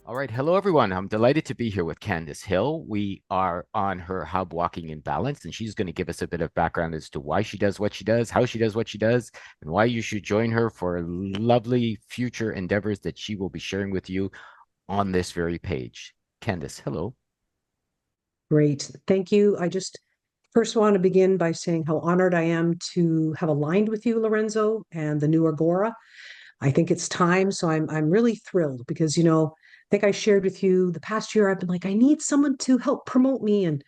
All right. Hello, everyone. I'm delighted to be here with Candace Hill. We are on her hub Walking in Balance, and she's going to give us a bit of background as to why she does what she does, how she does what she does, and why you should join her for lovely future endeavors that she will be sharing with you on this very page. Candace, hello. Great. Thank you. I just first want to begin by saying how honored I am to have aligned with you, Lorenzo, and the new Agora. I think it's time. So I'm really thrilled because, I think I shared with you the past year, I've been like, I need someone to help promote me. And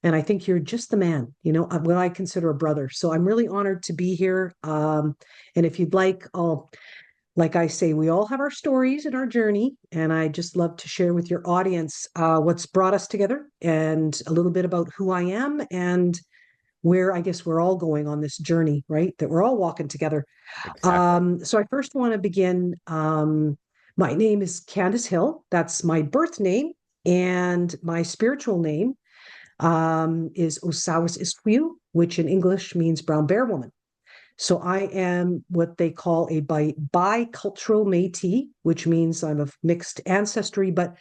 I think you're just the man, what I consider a brother. So I'm really honored to be here. And if you'd like I say, we all have our stories and our journey, and I just love to share with your audience what's brought us together and a little bit about who I am and where I guess we're all going on this journey, right? That we're all walking together. Exactly. So I first want to begin. My name is Candace Hill. That's my birth name, and my spiritual name is Osawis Isquiu, which in English means brown bear woman. So I am what they call a bicultural Métis, which means I'm of mixed ancestry. But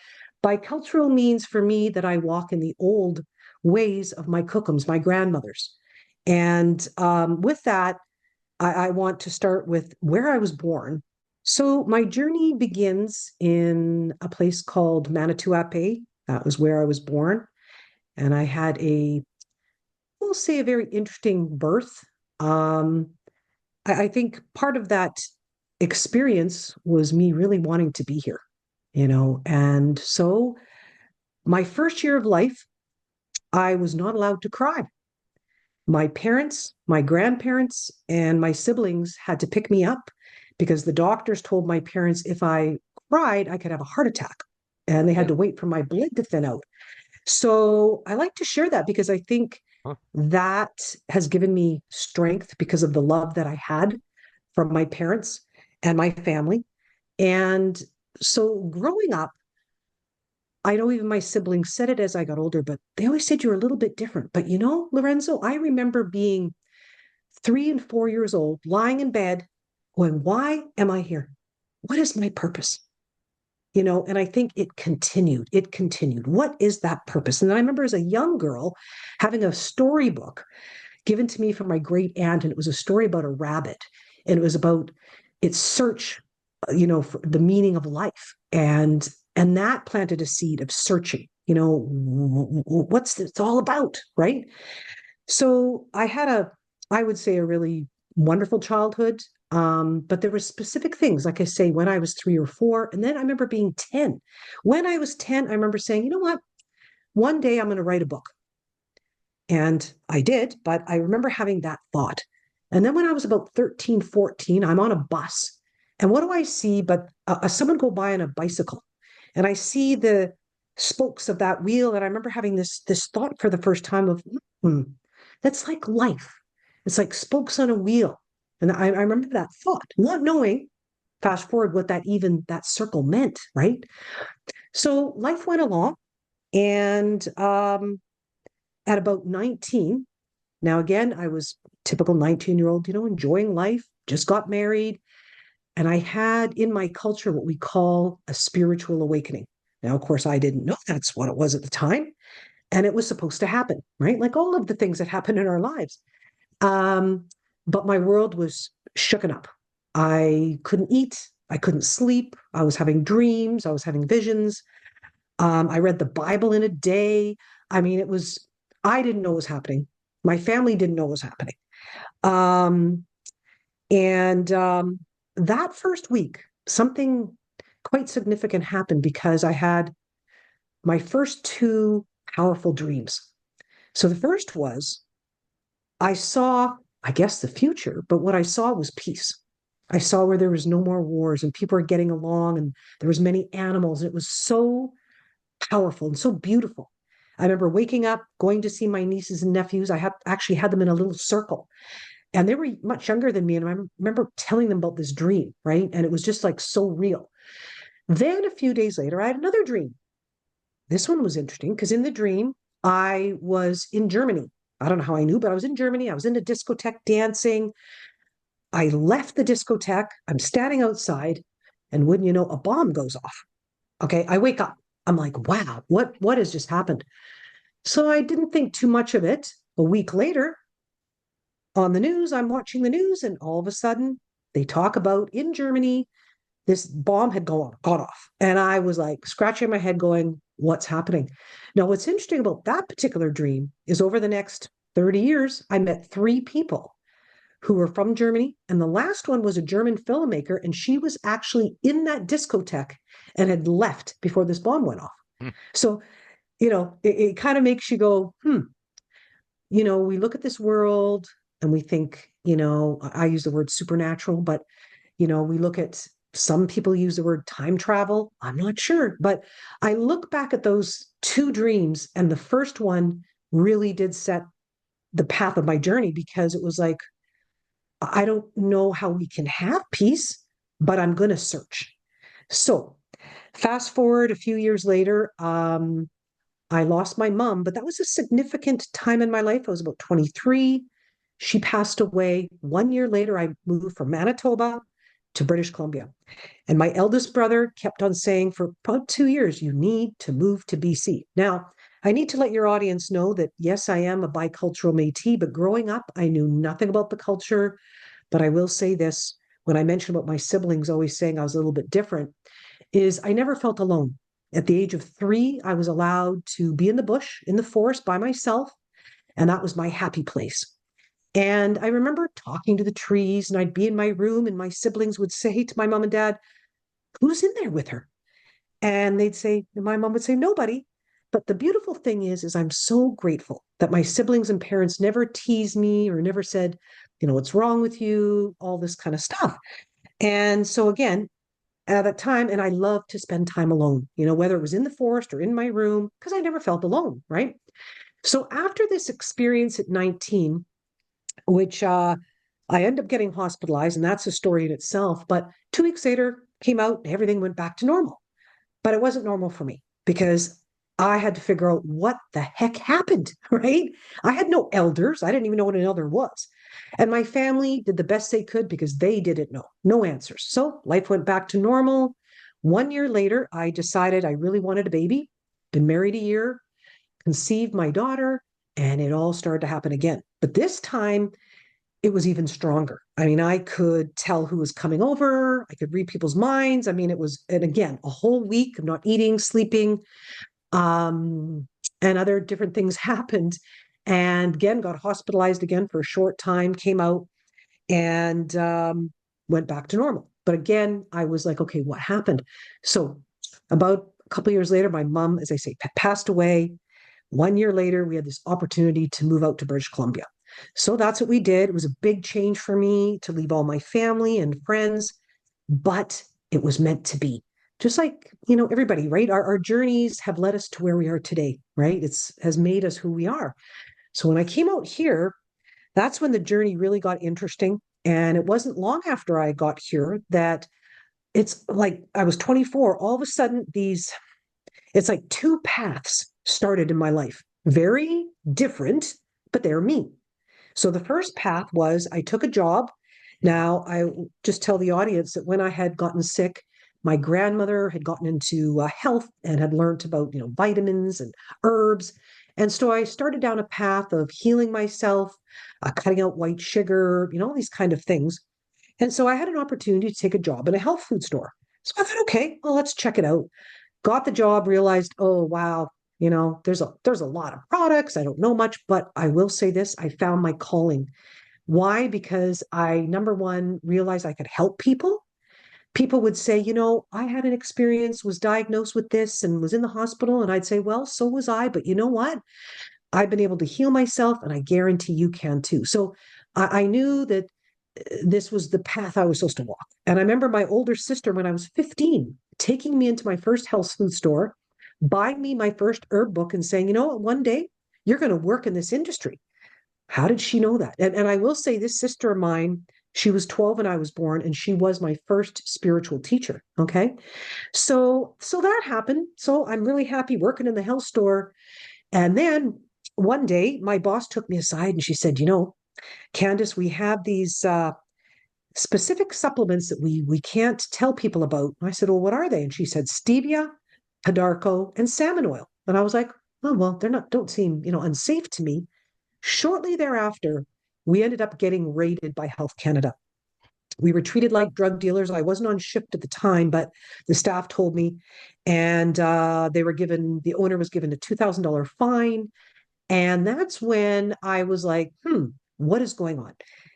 bicultural means for me that I walk in the old ways of my cookums, my grandmothers. And with that, I want to start with where I was born. So my journey begins in a place called Manitowoc. That was where I was born. And I had we'll say, a very interesting birth. Um, I think part of that experience was me really wanting to be here, and so my first year of life, I was not allowed to cry. My parents, my grandparents, and my siblings had to pick me up because the doctors told my parents if I cried, I could have a heart attack. And they had Yeah. to wait for my blood to thin out. So I like to share that because I think Huh. that has given me strength because of the love that I had from my parents and my family. And so growing up, I know even my siblings said it as I got older, but they always said you're a little bit different. But Lorenzo, I remember being 3 and 4 years old, lying in bed, going, why am I here? What is my purpose? And I think it continued. It continued. What is that purpose? And I remember as a young girl having a storybook given to me from my great aunt, and it was a story about a rabbit, and it was about its search, for the meaning of life, and that planted a seed of searching. What's it's all about, right? So I would say, a really wonderful childhood. But there were specific things, like I say, when I was 3 or 4, and then I remember being 10. When I was 10, I remember saying, you know what? One day I'm going to write a book. And I did, but I remember having that thought. And then when I was about 13, 14, I'm on a bus. And what do I see but someone go by on a bicycle? And I see the spokes of that wheel. And I remember having this thought for the first time of, hmm, that's like life. It's like spokes on a wheel. And I remember that thought, not knowing, fast forward, what that circle meant, right? So life went along. And at about 19, now again, I was typical 19-year-old, enjoying life, just got married. And I had in my culture what we call a spiritual awakening. Now, of course, I didn't know that's what it was at the time. And it was supposed to happen, right? Like all of the things that happen in our lives. Um, but my world was shooken up. I couldn't eat. I couldn't sleep. I was having dreams. I was having visions. I read the Bible in a day. I mean, I didn't know what was happening. My family didn't know what was happening. Um, and that first week, something quite significant happened because I had my first two powerful dreams. So the first was I saw, I guess, the future, but what I saw was peace. I saw where there was no more wars and people were getting along and there was many animals. And it was so powerful and so beautiful. I remember waking up, going to see my nieces and nephews. Actually had them in a little circle, and they were much younger than me. And I remember telling them about this dream, right? And it was just like so real. Then a few days later, I had another dream. This one was interesting because in the dream, I was in Germany. I don't know how I knew, but I was in Germany. I was in a discotheque dancing. I left the discotheque. I'm standing outside, and wouldn't you know, a bomb goes off. Okay. I wake up. I'm like, wow, what has just happened? So I didn't think too much of it. A week later, on the news, I'm watching the news, and all of a sudden they talk about in Germany, this bomb had gone off. And I was like scratching my head going, what's happening? Now, what's interesting about that particular dream is over the next 30 years, I met three people who were from Germany. And the last one was a German filmmaker, and she was actually in that discotheque and had left before this bomb went off. Hmm. So, it kind of makes you go, we look at this world and we think, I use the word supernatural, but, we look at some people use the word time travel. I'm not sure, but I look back at those two dreams, and the first one really did set the path of my journey because it was like, I don't know how we can have peace, but I'm going to search. So, fast forward a few years later, I lost my mom, but that was a significant time in my life. I was about 23. She passed away. 1 year later, I moved from Manitoba to British Columbia. And my eldest brother kept on saying for about 2 years, you need to move to BC. Now, I need to let your audience know that yes, I am a bicultural Métis, but growing up, I knew nothing about the culture. But I will say this, when I mentioned about my siblings always saying I was a little bit different, is I never felt alone. At the age of 3, I was allowed to be in the bush, in the forest by myself, and that was my happy place. And I remember talking to the trees, and I'd be in my room, and my siblings would say to my mom and dad, who's in there with her? And my mom would say, nobody. But the beautiful thing is I'm so grateful that my siblings and parents never teased me or never said, what's wrong with you, all this kind of stuff. And so again, at that time, and I loved to spend time alone, whether it was in the forest or in my room, because I never felt alone, right? So after this experience at 19, which I ended up getting hospitalized, and that's a story in itself. But 2 weeks later, came out, everything went back to normal. But it wasn't normal for me because I had to figure out what the heck happened, right? I had no elders. I didn't even know what an elder was. And my family did the best they could because they didn't know, no answers. So life went back to normal. 1 year later, I decided I really wanted a baby, been married a year, conceived my daughter, and it all started to happen again. But this time, it was even stronger. I mean, I could tell who was coming over. I could read people's minds. I mean, it was, and again, a whole week of not eating, sleeping, um, and other different things happened. And again, got hospitalized again for a short time, came out and went back to normal. But again, I was like, okay, what happened? So about a couple of years later, my mom, as I say, passed away. 1 year later, we had this opportunity to move out to British Columbia. So that's what we did. It was a big change for me to leave all my family and friends, but it was meant to be. Just like, everybody, right? Our journeys have led us to where we are today, right? It's has made us who we are. So when I came out here, that's when the journey really got interesting. And it wasn't long after I got here that it's like I was 24. All of a sudden, it's like two paths started in my life, very different, but they're me. So the first path was I took a job. Now, I just tell the audience that when I had gotten sick, my grandmother had gotten into health and had learned about, vitamins and herbs. And so I started down a path of healing myself, cutting out white sugar, all these kind of things. And so I had an opportunity to take a job in a health food store. So I thought, okay, well, let's check it out. Got the job, realized, oh wow, there's a lot of products. I don't know much, but I will say this, I found my calling. Why? Because I, number one, realized I could help people. People would say, I had an experience, was diagnosed with this and was in the hospital. And I'd say, well, so was I. But you know what? I've been able to heal myself, and I guarantee you can too. So I knew that this was the path I was supposed to walk. And I remember my older sister, when I was 15, taking me into my first health food store, buying me my first herb book and saying, you know what, one day you're going to work in this industry. How did she know that? And I will say, this sister of mine, she was 12 when I was born, and she was my first spiritual teacher. Okay. So that happened. So I'm really happy working in the health store. And then one day my boss took me aside and she said, Candace, we have these specific supplements that we can't tell people about. I said, well, what are they? And she said, stevia, Padarco, and salmon oil. And I was like, oh, well, they're not, don't seem, unsafe to me. Shortly thereafter, we ended up getting raided by Health Canada. We were treated like drug dealers. I wasn't on shift at the time, but the staff told me, and the owner was given a $2,000 fine. And that's when I was like, what is going on?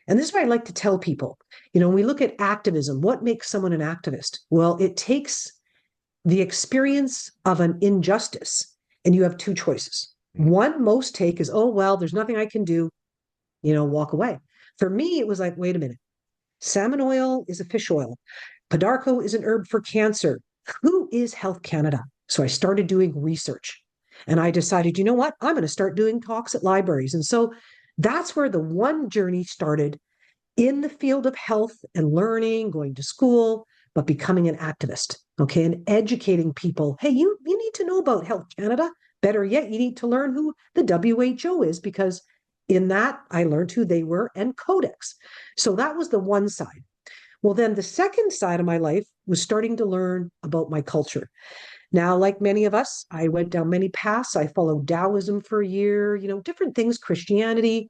And this is what I like to tell people. When we look at activism, what makes someone an activist? Well, it takes the experience of an injustice, and you have two choices. One most take is, oh, well, there's nothing I can do, walk away. For me, it was like, wait a minute. Salmon oil is a fish oil. Padarco is an herb for cancer. Who is Health Canada? So I started doing research and I decided, you know what? I'm going to start doing talks at libraries. And so that's where the one journey started in the field of health and learning, going to school, but becoming an activist, okay, and educating people. Hey, you need to know about Health Canada. Better yet, you need to learn who the WHO is, because in that I learned who they were and Codex. So that was the one side. Well, then the second side of my life was starting to learn about my culture. Now, like many of us, I went down many paths. I followed Taoism for a year, different things, Christianity.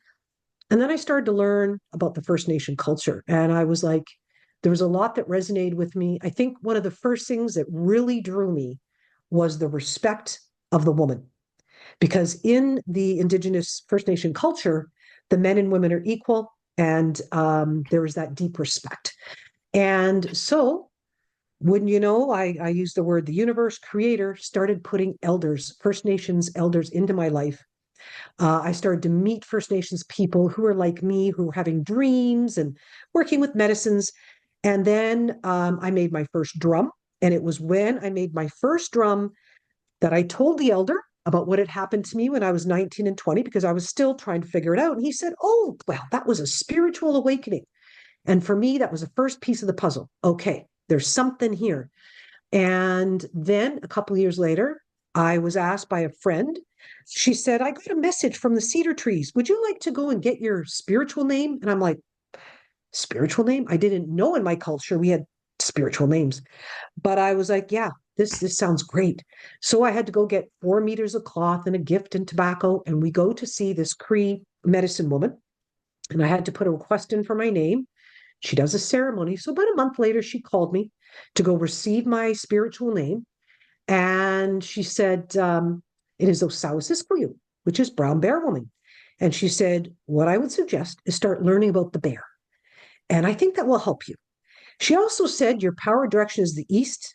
And then I started to learn about the First Nation culture. And I was like, there was a lot that resonated with me. I think one of the first things that really drew me was the respect of the woman. Because in the indigenous First Nation culture, the men and women are equal, and there is that deep respect. And so, wouldn't you know, I use the word the universe creator started putting elders, First Nations elders, into my life. I started to meet First Nations people who were like me, who were having dreams and working with medicines. And then I made my first drum. And it was when I made my first drum that I told the elder about what had happened to me when I was 19 and 20, because I was still trying to figure it out. And he said, oh, well, that was a spiritual awakening. And for me, that was the first piece of the puzzle. Okay, there's something here. And then a couple of years later, I was asked by a friend. She said, I got a message from the cedar trees. Would you like to go and get your spiritual name? And I'm like, spiritual name? I didn't know in my culture we had spiritual names. But I was like, yeah, this sounds great. So I had to go get 4 meters of cloth and a gift and tobacco. And we go to see this Cree medicine woman. And I had to put a request in for my name. She does a ceremony. So about a month later, she called me to go receive my spiritual name. And she said, it is Osawasiskuyu, which is brown bear woman. And she said, what I would suggest is start learning about the bear. And I think that will help you. She also said your power direction is the east,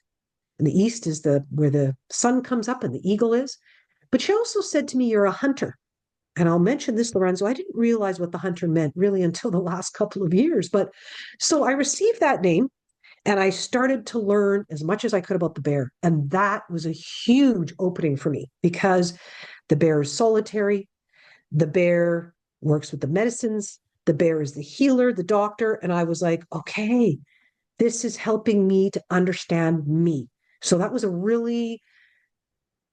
and the east is the where the sun comes up and the eagle is. But she also said to me, you're a hunter. And I'll mention this, Lorenzo, I didn't realize what the hunter meant really until the last couple of years. But so I received that name and I started to learn as much as I could about the bear. And that was a huge opening for me because the bear is solitary. The bear works with the medicines. The bear is the healer, the doctor. And I was like, okay, this is helping me to understand me. So that was a really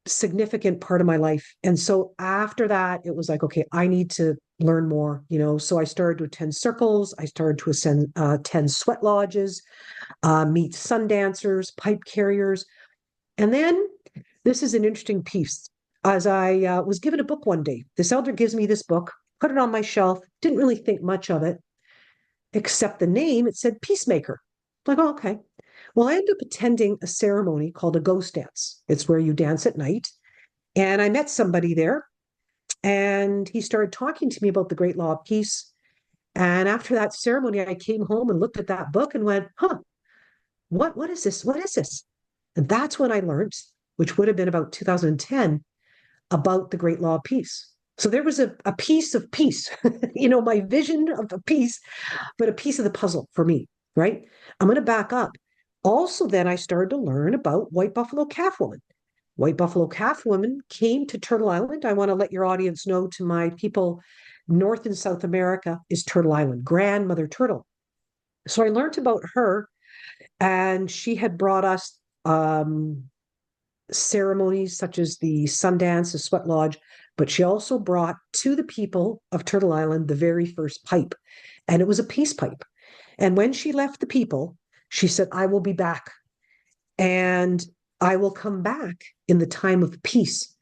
significant part of my life. And so after that, it was like, okay, I need to learn more, So I started to attend circles. I started to attend sweat lodges, meet sun dancers, pipe carriers. And then this is an interesting piece. As I was given a book one day, this elder gives me this book, put it on my shelf, didn't really think much of it, except the name. It said Peacemaker. I'm like, oh, okay. Well, I ended up attending a ceremony called a ghost dance. It's where you dance at night. And I met somebody there, and he started talking to me about the Great Law of Peace. And after that ceremony, I came home and looked at that book and went, huh, what is this? What is this? And that's when I learned, which would have been about 2010, about the Great Law of Peace. So there was a piece of peace, my vision of a piece, but a piece of the puzzle for me, right? I'm going to back up. Also, then I started to learn about white buffalo calf woman. White buffalo calf woman came to Turtle Island. I want to let your audience know, to my people, North and South America is Turtle Island, grandmother turtle. So I learned about her, and she had brought us ceremonies such as the Sundance, the Sweat Lodge, but she also brought to the people of Turtle Island the very first pipe, and it was a peace pipe. And when she left the people, she said, I will be back. And I will come back in the time of peace.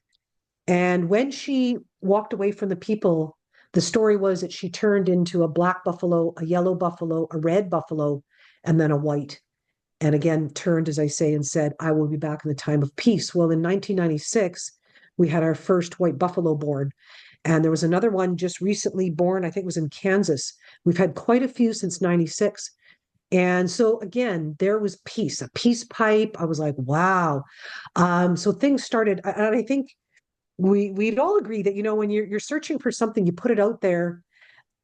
And when she walked away from the people, the story was that she turned into a black buffalo, a yellow buffalo, a red buffalo, and then a white. And again, turned, as I say, and said, I will be back in the time of peace. Well, in 1996, we had our first white buffalo born. And there was another one just recently born, I think it was in Kansas. We've had quite a few since 96. And so again, there was peace, a peace pipe. I was like, wow. So things started, and I think we'd all agree that, when you're searching for something, you put it out there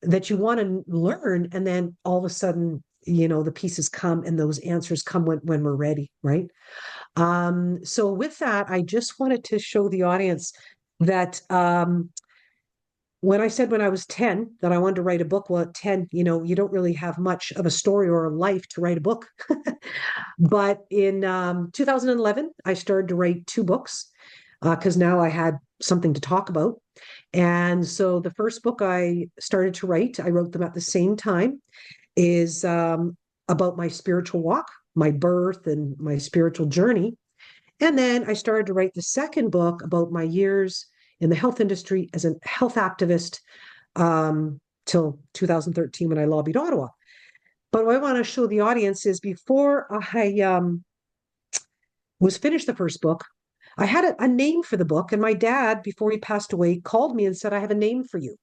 that you want to learn, and then all of a sudden, the pieces come and those answers come when we're ready, right? So with that, I just wanted to show the audience that when I said when I was 10 that I wanted to write a book, well, at 10, you don't really have much of a story or a life to write a book. But in 2011, I started to write two books because now I had something to talk about. And so the first book I started to write, I wrote them at the same time, is about my spiritual walk, my birth, and my spiritual journey. And then I started to write the second book about my years in the health industry as a health activist till 2013 when I lobbied Ottawa. But what I want to show the audience is before I was finished the first book, I had a name for the book. And my dad, before he passed away, called me and said, I have a name for you.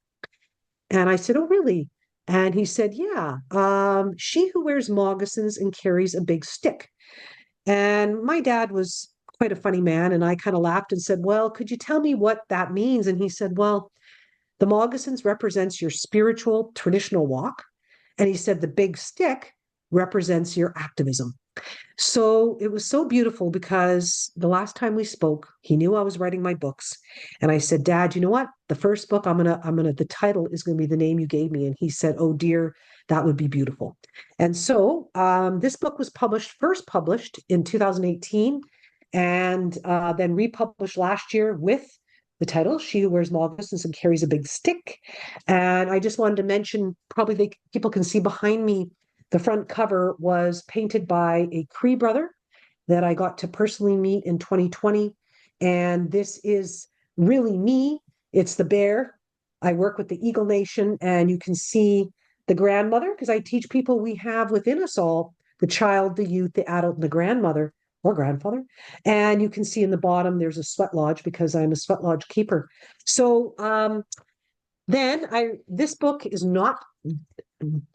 And I said, oh, really? And he said, yeah, she who wears moccasins and carries a big stick. And my dad was quite a funny man. And I kind of laughed and said, well, could you tell me what that means? And he said, well, the moccasins represents your spiritual traditional walk. And he said, the big stick represents your activism. So it was so beautiful because the last time we spoke, he knew I was writing my books. And I said, Dad, you know what? The first book the title is going to be the name you gave me. And he said, oh dear, that would be beautiful. And so this book was first published in 2018 and then republished last year with the title, She Who Wears Moccasins and Carries a Big Stick. And I just wanted to mention, probably people can see behind me, the front cover was painted by a Cree brother that I got to personally meet in 2020. And this is really me. It's the bear. I work with the Eagle Nation, and you can see the grandmother, because I teach people we have within us all the child, the youth, the adult, and the grandmother or grandfather. And you can see in the bottom, there's a sweat lodge because I'm a sweat lodge keeper. So this book is not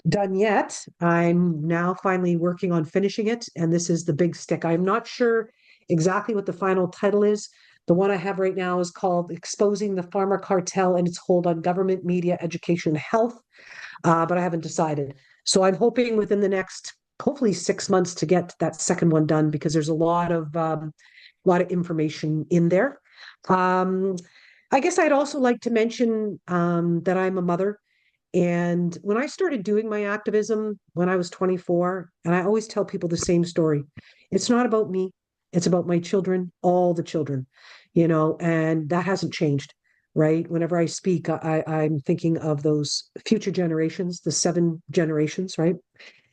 done yet. I'm now finally working on finishing it, and this is the big stick. I'm not sure exactly what the final title is. The one I have right now is called Exposing the Pharma Cartel and Its Hold on Government, Media, Education, and Health, but I haven't decided. So I'm hoping within the next, hopefully 6 months to get that second one done because there's a lot of information in there. I guess I'd also like to mention that I'm a mother. And when I started doing my activism when I was 24, and I always tell people the same story, it's not about me, it's about my children, all the children, and that hasn't changed, right? Whenever I speak, I'm thinking of those future generations, the 7 generations, right?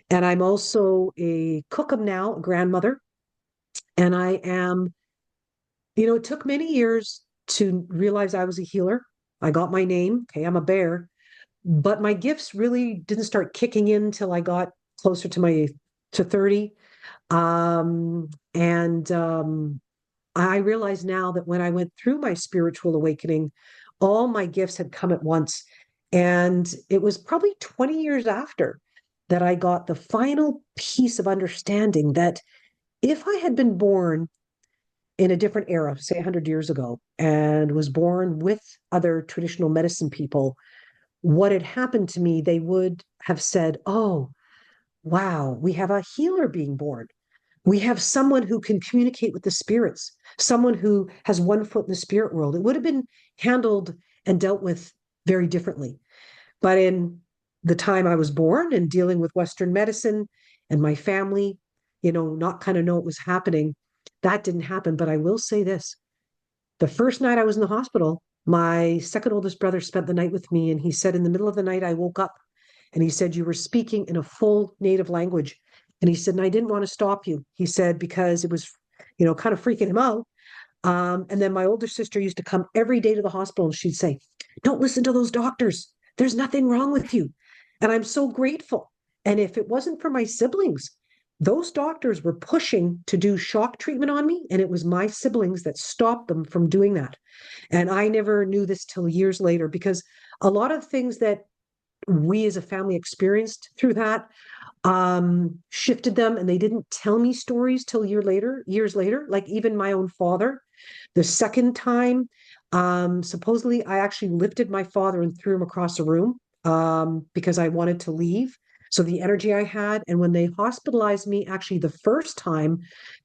And I'm also a cook now, a grandmother, and I am, it took many years to realize I was a healer. I got my name, okay, I'm a bear, but my gifts really didn't start kicking in till I got closer to 30. And I realize now that when I went through my spiritual awakening, all my gifts had come at once. And it was probably 20 years after that I got the final piece of understanding that if I had been born in a different era, say 100 years ago, and was born with other traditional medicine people, what had happened to me, they would have said, oh, wow, we have a healer being born. We have someone who can communicate with the spirits, someone who has one foot in the spirit world. It would have been handled and dealt with very differently. But in the time I was born and dealing with Western medicine and my family, not kind of know what was happening, that didn't happen. But I will say this, the first night I was in the hospital, my second oldest brother spent the night with me, and he said in the middle of the night, I woke up and he said, you were speaking in a full native language. And he said, and I didn't want to stop you. He said, because kind of freaking him out. And then my older sister used to come every day to the hospital and she'd say, "Don't listen to those doctors. There's nothing wrong with you." And I'm so grateful. And if it wasn't for my siblings, those doctors were pushing to do shock treatment on me. And it was my siblings that stopped them from doing that. And I never knew this till years later because a lot of things that we as a family experienced through that shifted them, and they didn't tell me stories till years later, like even my own father. The second time, supposedly I actually lifted my father and threw him across the room because I wanted to leave. So the energy I had, and when they hospitalized me, actually the first time,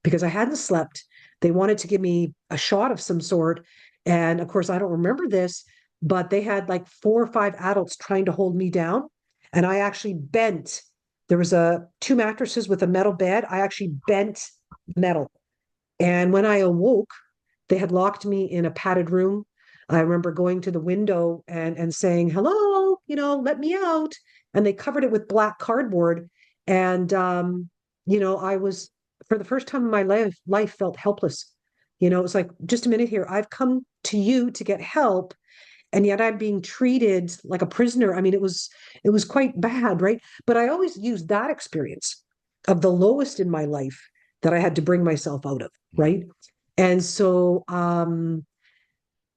because I hadn't slept, they wanted to give me a shot of some sort. And of course, I don't remember this, but they had like 4 or 5 adults trying to hold me down. And I actually bent. There was a 2 mattresses with a metal bed. I actually bent metal. And when I awoke, they had locked me in a padded room. I remember going to the window and saying, "Hello, let me out." And they covered it with black cardboard. And I was, for the first time in my life felt helpless. It was like, just a minute here. I've come to you to get help, and yet I'm being treated like a prisoner. I mean, it was quite bad, right? But I always used that experience of the lowest in my life that I had to bring myself out of, right? And so,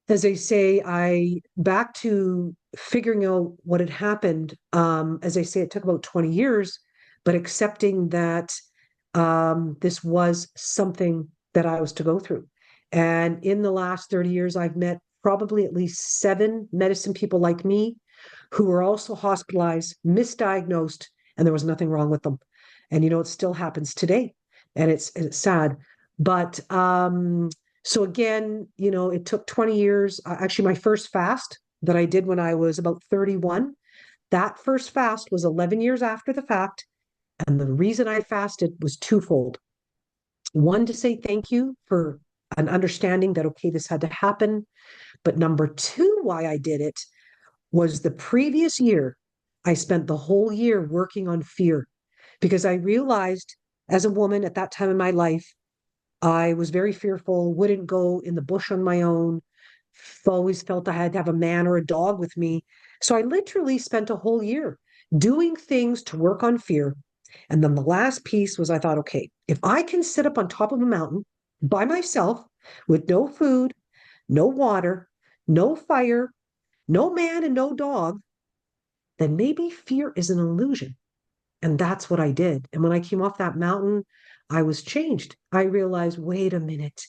as I say, I back to figuring out what had happened. As I say, it took about 20 years, but accepting that this was something that I was to go through. And in the last 30 years, I've met probably at least 7 medicine people like me who were also hospitalized, misdiagnosed, and there was nothing wrong with them. And it still happens today, and it's sad. But so again, it took 20 years. Actually, my first fast that I did when I was about 31, that first fast was 11 years after the fact. And the reason I fasted was twofold. One, to say thank you for an understanding that, okay, this had to happen. But number two, why I did it was the previous year, I spent the whole year working on fear because I realized as a woman at that time in my life, I was very fearful, wouldn't go in the bush on my own, always felt I had to have a man or a dog with me. So I literally spent a whole year doing things to work on fear. And then the last piece was I thought, okay, if I can sit up on top of a mountain by myself with no food, no water, no fire, no man, and no dog, then maybe fear is an illusion. And that's what I did. And when I came off that mountain, I was changed. I realized, wait a minute,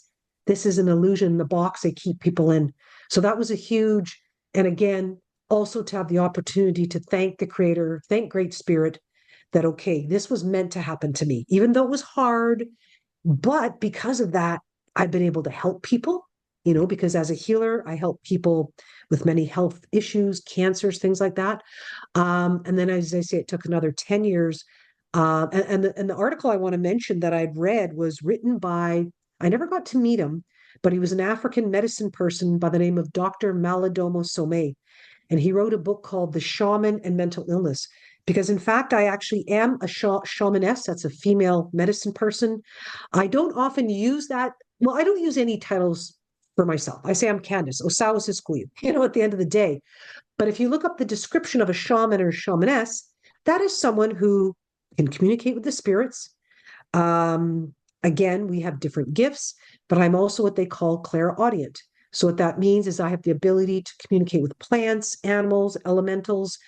this is an illusion, the box they keep people in. So that was a huge, and again, also to have the opportunity to thank the creator, thank Great Spirit that, okay, this was meant to happen to me, even though it was hard. But because of that, I've been able to help people, because as a healer, I help people with many health issues, cancers, things like that. And then, as I say, it took another 10 years. And the article I want to mention that I'd read was written by, I never got to meet him, but he was an African medicine person by the name of Dr. Maladomo Somé. And he wrote a book called The Shaman and Mental Illness. Because in fact, I actually am a shamaness. That's a female medicine person. I don't often use that. Well, I don't use any titles for myself. I say I'm Candace, Osawa Siskuyu, at the end of the day. But if you look up the description of a shaman or shamaness, that is someone who can communicate with the spirits. Again, we have different gifts, but I'm also what they call clairaudient. So what that means is I have the ability to communicate with plants, animals, elementals.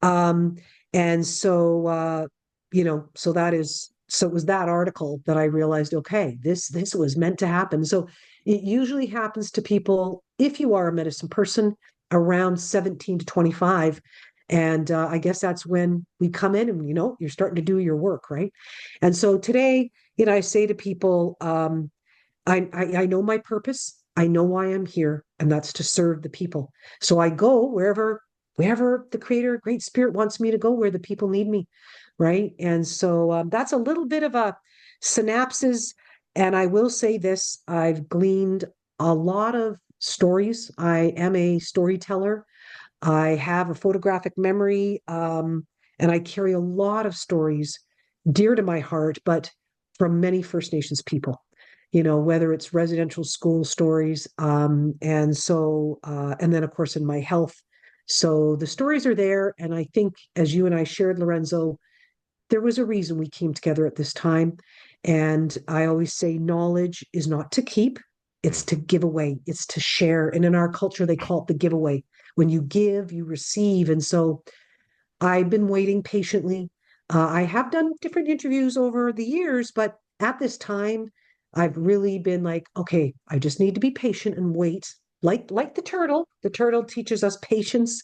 Um, and so so it was that article that I realized, okay, this was meant to happen. So it usually happens to people, if you are a medicine person, around 17 to 25. And I guess that's when we come in and, you're starting to do your work, right? And so today, I say to people, I know my purpose. I know why I'm here, and that's to serve the people. So I go wherever the creator, great spirit wants me to go, where the people need me, right? And so that's a little bit of a synapses. And I will say this, I've gleaned a lot of stories. I am a storyteller. I have a photographic memory, and I carry a lot of stories dear to my heart, but from many First Nations people. whether it's residential school stories. And then, of course, in my health. So the stories are there. And I think, as you and I shared, Lorenzo, there was a reason we came together at this time. And I always say knowledge is not to keep, it's Mm. to give away, it's to share. And in our culture, they call it the giveaway. When you give, you receive. And so I've been waiting patiently. I have done different interviews over the years, but at this time, I've really been like, okay, I just need to be patient and wait. Like the turtle. The turtle teaches us patience.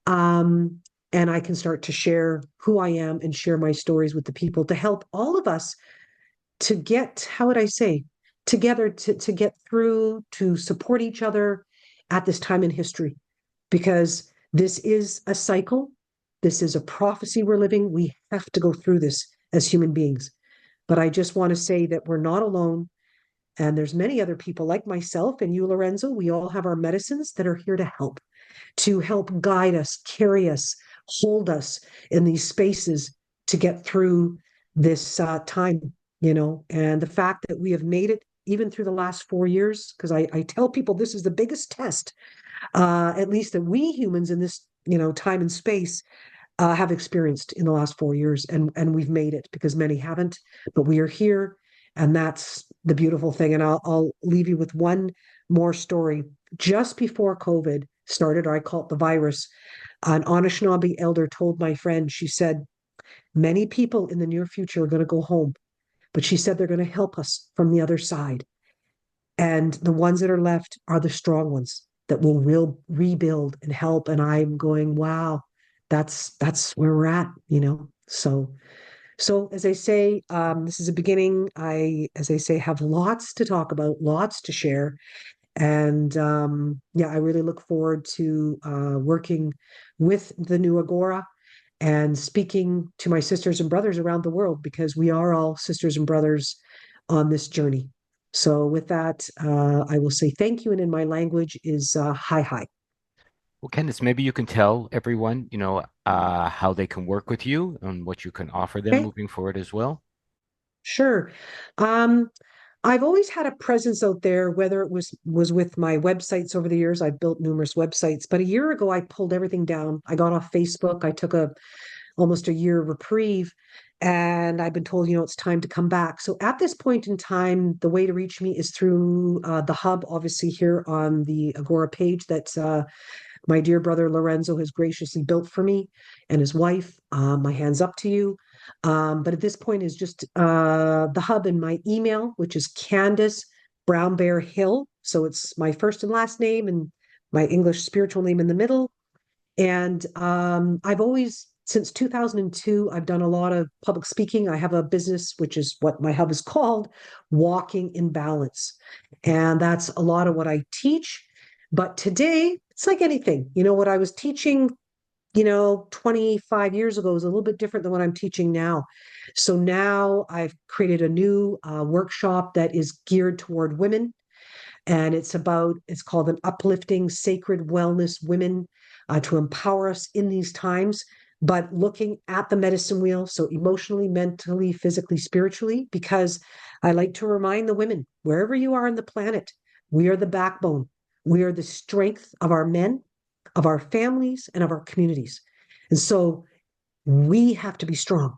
Um, and I can start to share who I am and share my stories with the people to help all of us to get, how would I say, together to get through, to support each other at this time in history. Because this is a cycle, this is a prophecy we're living. We have to go through this as human beings. But I just want to say that we're not alone. And there's many other people like myself and you, Lorenzo. We all have our medicines that are here to help guide us, carry us, hold us in these spaces to get through this time, and the fact that we have made it even through the last 4 years, because I tell people this is the biggest test, at least that we humans in this, time and space have experienced in the last 4 years, and we've made it because many haven't, but we are here, and that's the beautiful thing. And I'll leave you with one more story. Just before COVID started, or I call it the virus, an Anishinaabe elder told my friend, she said, many people in the near future are going to go home, but she said they're going to help us from the other side. And the ones that are left are the strong ones that will rebuild and help. And I'm going, wow, that's where we're at. So as I say, this is a beginning. As I say, have lots to talk about, lots to share. And yeah, I really look forward to working with the new Agora and speaking to my sisters and brothers around the world, because we are all sisters and brothers on this journey. So with that, I will say thank you. And in my language is hi hi. Well, Candace, maybe you can tell everyone, how they can work with you and what you can offer them Okay, moving forward as well. sure. Um, I've always had a presence out there, whether it was with my websites over the years. I've built numerous websites, but a year ago I pulled everything down. I got off Facebook. I took a almost a year reprieve, and I've been told, it's time to come back. So at this point in time, the way to reach me is through the hub, obviously here on the Agora page that my dear brother Lorenzo has graciously built for me and his wife. My hands up to you. But at this point is just the hub and my email, which is Candace Brown Bear Hill. So it's my first and last name and my English spiritual name in the middle. And I've always, since 2002, I've done a lot of public speaking. I have a business, which is what my hub is called, Walking in Balance. And that's a lot of what I teach. But today, it's like anything. What I was teaching, 25 years ago is a little bit different than what I'm teaching now. So now I've created a new workshop that is geared toward women, and it's called an uplifting sacred wellness women, to empower us in these times, but looking at the medicine wheel, so emotionally, mentally, physically, spiritually, because I like to remind the women, wherever you are on the planet, we are the backbone, we are the strength of our men, of our families, and of our communities. And so we have to be strong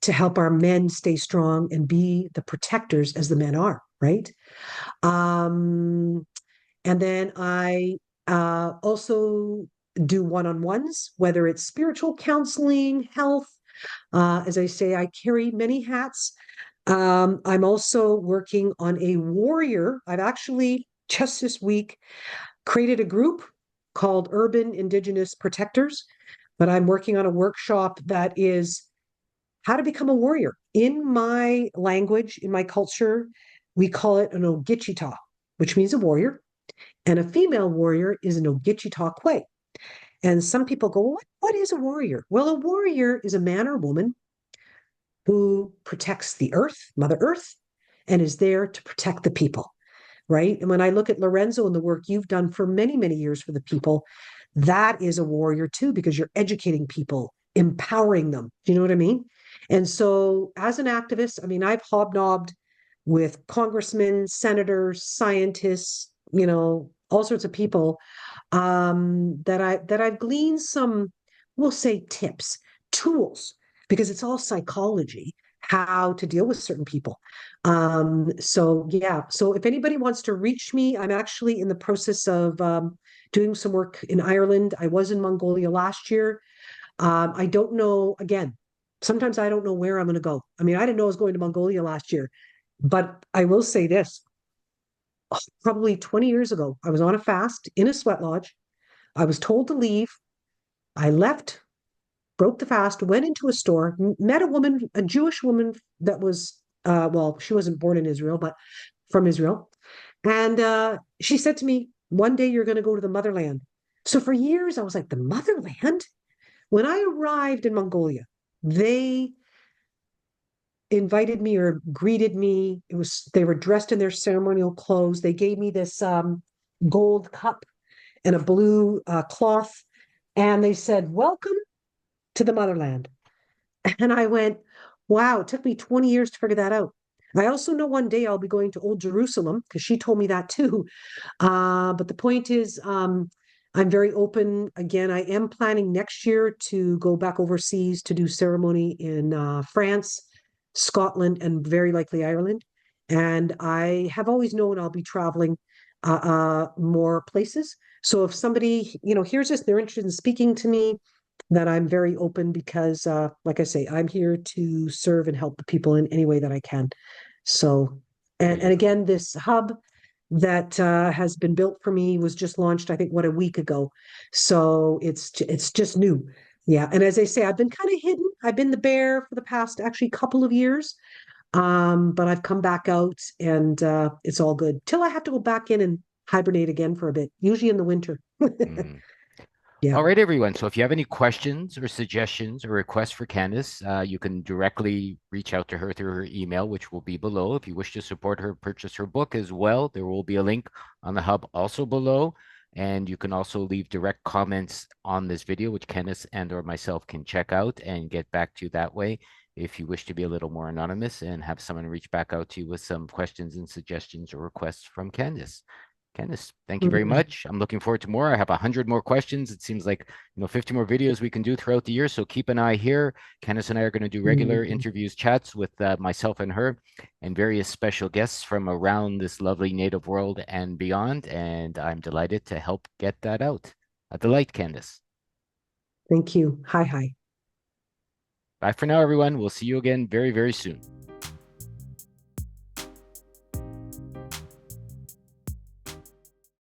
to help our men stay strong and be the protectors as the men are, right? um, and then I also do one-on-ones, whether it's spiritual counseling, health. As I say, I carry many hats. I'm also working on a warrior. I've actually just this week created a group called Urban Indigenous Protectors, but I'm working on a workshop that is how to become a warrior. In my language, in my culture, we call it an Ogichita, which means a warrior. And a female warrior is an Ogichita. And some people go, what is a warrior? Well, a warrior is a man or woman who protects the earth, Mother Earth, and is there to protect the people, right? And when I look at Lorenzo and the work you've done for many, many years for the people, that is a warrior too, because you're educating people, empowering them. Do you know what I mean? And so, as an activist, I mean, I've hobnobbed with congressmen, senators, scientists, all sorts of people, that I've gleaned some, we'll say, tips, tools, because it's all psychology, how to deal with certain people. So yeah, so if anybody wants to reach me, I'm actually in the process of doing some work in Ireland. I was in Mongolia last year. I don't know, again, sometimes I don't know where I'm going to go. I mean, I didn't know I was going to Mongolia last year, but I will say this, probably 20 years ago, I was on a fast in a sweat lodge. I was told to leave. I left, broke the fast, went into a store, met a woman, a Jewish woman that was, well, she wasn't born in Israel, but from Israel. And she said to me, one day you're going to go to the motherland. So for years, I was like, the motherland? When I arrived in Mongolia, they invited me or greeted me. They were dressed in their ceremonial clothes. They gave me this gold cup and a blue cloth, and they said, "Welcome to the motherland." And I went, "Wow!" It took me 20 years to figure that out. I also know one day I'll be going to Old Jerusalem because she told me that too. But the point is, I'm very open. Again, I am planning next year to go back overseas to do ceremony in France, Scotland, and very likely Ireland. And I have always known I'll be traveling more places. So if somebody, hears this, they're interested in speaking to me, that I'm very open because, like I say, I'm here to serve and help the people in any way that I can. So, and Beautiful. again, this hub that has been built for me was just launched, I think, what, a week ago. So it's just new. Yeah. And as I say, I've been kind of hidden. I've been the bear for the past actually couple of years. But I've come back out and it's all good till I have to go back in and hibernate again for a bit, usually in the winter. Mm. Yeah. All right, everyone. So if you have any questions or suggestions or requests for Candace, you can directly reach out to her through her email, which will be below. If you wish to support her, purchase her book as well, there will be a link on the hub also below. And you can also leave direct comments on this video, which Candace and or myself can check out and get back to you that way. If you wish to be a little more anonymous and have someone reach back out to you with some questions and suggestions or requests from Candace. Candace, thank you very Mm. much. I'm looking forward to more. I have 100 more questions. It seems like 50 more videos we can do throughout the year. So keep an eye here. Candace and I are going to do regular Mhm. interviews, chats with myself and her, and various special guests from around this lovely native world and beyond. And I'm delighted to help get that out. A delight, Candace. Thank you. Hi, hi. Bye for now, everyone. We'll see you again very, very soon.